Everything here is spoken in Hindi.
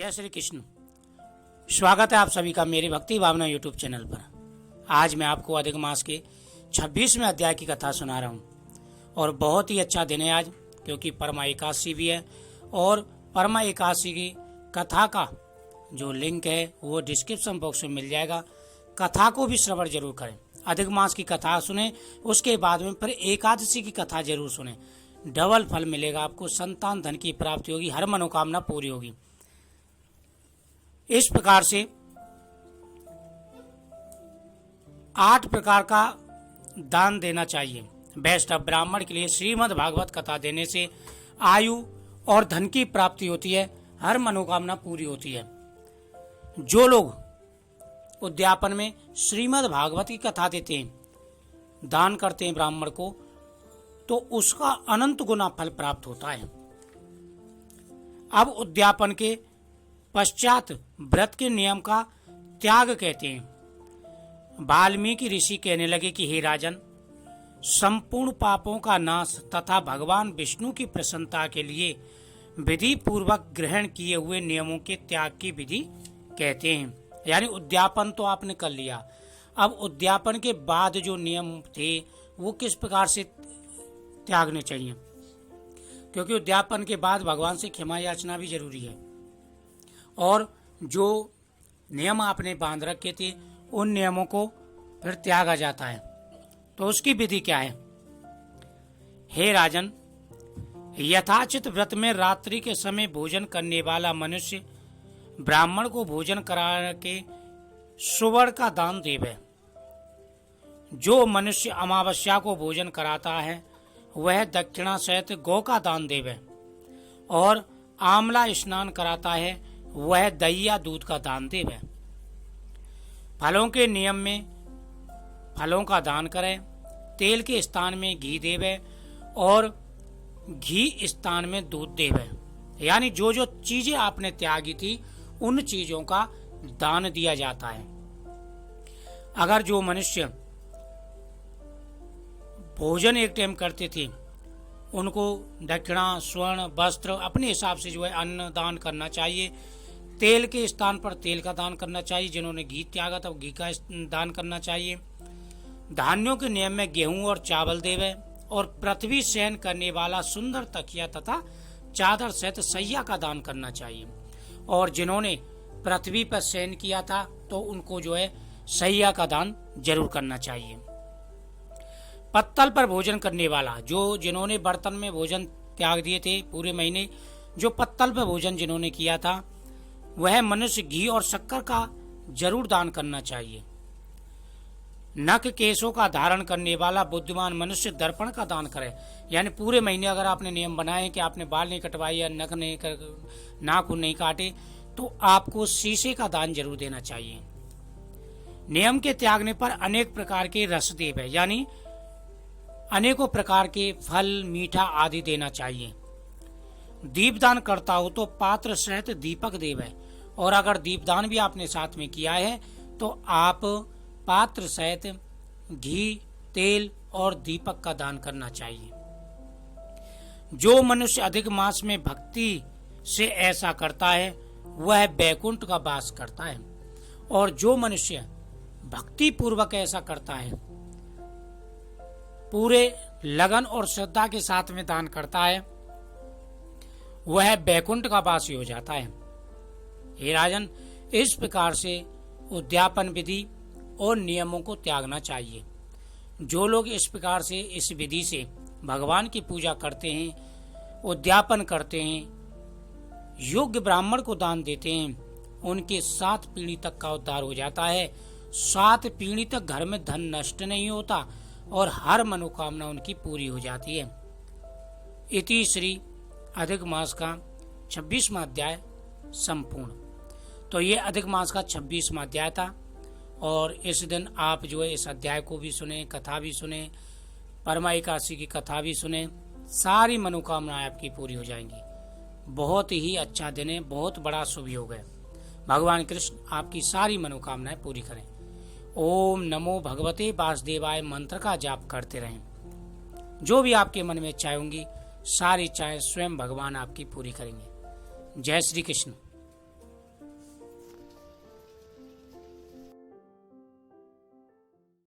जय श्री कृष्ण। स्वागत है आप सभी का मेरे भक्ति भावना यूट्यूब चैनल पर। आज मैं आपको अधिक मास के 26वें अध्याय की कथा सुना रहा हूँ और बहुत ही अच्छा दिन है आज, क्योंकि परमा एकादशी भी है। और परमा एकादशी की कथा का जो लिंक है वो डिस्क्रिप्शन बॉक्स में मिल जाएगा। कथा को भी श्रवण जरूर करें, अधिक मास की कथा सुने, उसके बाद में फिर एकादशी की कथा जरूर सुने। डबल फल मिलेगा आपको, संतान धन की प्राप्ति होगी, हर मनोकामना पूरी होगी। इस प्रकार से 8 प्रकार का दान देना चाहिए वैष्णव ब्राह्मण के लिए। श्रीमद् भागवत कथा देने से आयु और धन की प्राप्ति होती है, हर मनोकामना पूरी होती है। जो लोग उद्यापन में श्रीमद् भागवत की कथा देते हैं, दान करते हैं ब्राह्मण को, तो उसका अनंत गुना फल प्राप्त होता है। अब उद्यापन के पश्चात व्रत के नियम का त्याग कहते हैं। वाल्मीकि ऋषि कहने लगे कि हे राजन, संपूर्ण पापों का नाश तथा भगवान विष्णु की प्रसन्नता के लिए विधि पूर्वक ग्रहण किए हुए नियमों के त्याग की विधि कहते हैं। यानी उद्यापन तो आपने कर लिया, अब उद्यापन के बाद जो नियम थे वो किस प्रकार से त्यागने चाहिए, क्योंकि उद्यापन के बाद भगवान से क्षमा याचना भी जरूरी है। और जो नियम आपने बांध रखे थे उन नियमों को फिर त्यागा जाता है, तो उसकी विधि क्या है? हे राजन, यथाचित व्रत में रात्रि के समय भोजन करने वाला मनुष्य ब्राह्मण को भोजन करा के सुवर्ण का दान देवे। जो मनुष्य अमावस्या को भोजन कराता है वह दक्षिणा सहित गौ का दान देवे, और आंवला स्नान कराता है वह दही या दूध का दान देवे। फलों के नियम में फलों का दान करें, तेल के स्थान में घी देवे और घी स्थान में दूध देवे। यानी जो जो चीजें आपने त्यागी थी उन चीजों का दान दिया जाता है। अगर जो मनुष्य भोजन एक टाइम करते थे उनको दक्षिणा, स्वर्ण, वस्त्र अपने हिसाब से जो है अन्न दान करना चाहिए। तेल के स्थान पर तेल का दान करना चाहिए। जिन्होंने घी त्यागा था घी का दान करना चाहिए। धान्यों के नियम में गेहूं और चावल देवे, और पृथ्वी शयन करने वाला सुंदर तकिया तथा चादर सहित सैया का दान करना चाहिए। और जिन्होंने पृथ्वी पर शयन किया था तो उनको जो है सैया का दान जरूर करना चाहिए। पत्तल पर भोजन करने वाला, जो जिन्होंने बर्तन में भोजन त्याग दिए थे पूरे महीने, जो पत्तल पर भोजन जिन्होंने किया था वह मनुष्य घी और शक्कर का जरूर दान करना चाहिए। नख केशों का धारण करने वाला बुद्धिमान मनुष्य दर्पण का दान करे। यानी पूरे महीने अगर आपने नियम बनाए कि आपने बाल नहीं कटवाए या नाखून नहीं काटे, तो आपको शीशे का दान जरूर देना चाहिए। नियम के त्यागने पर अनेक प्रकार के रस देव है, यानी अनेकों प्रकार के फल, मीठा आदि देना चाहिए। दीपदान करता हो तो पात्र सहित दीपक देव है, और अगर दीपदान भी आपने साथ में किया है तो आप पात्र सहित घी, तेल और दीपक का दान करना चाहिए। जो मनुष्य अधिक मास में भक्ति से ऐसा करता है वह बैकुंठ का वास करता है, और जो मनुष्य भक्ति पूर्वक ऐसा करता है, पूरे लगन और श्रद्धा के साथ में दान करता है, वह बैकुंठ का वासी हो जाता है। हे राजन, इस प्रकार से उद्यापन विधि और नियमों को त्यागना चाहिए। जो लोग इस प्रकार से इस विधि से भगवान की पूजा करते हैं, उद्यापन करते हैं, योग्य ब्राह्मण को दान देते हैं, उनके 7 पीढ़ी तक का उद्धार हो जाता है। 7 पीढ़ी तक घर में धन नष्ट नहीं होता और हर मनोकामना उनकी पूरी हो जाती है। इति श्री अधिक मास का 26वां अध्याय संपूर्ण। तो ये अधिक मास का 26वां अध्याय था, और इस दिन आप जो है इस अध्याय को भी सुने, कथा भी सुने, परमा एकादशी की कथा भी सुने, सारी मनोकामनाएं आपकी पूरी हो जाएंगी। बहुत ही अच्छा दिन है, बहुत बड़ा शुभ योग है। भगवान कृष्ण आपकी सारी मनोकामनाएं पूरी करें। ओम नमो भगवते वासुदेवाय मंत्र का जाप करते रहें। जो भी आपके मन में इच्छाएं होंगी सारी इच्छाएं स्वयं भगवान आपकी पूरी करेंगे। जय श्री कृष्ण।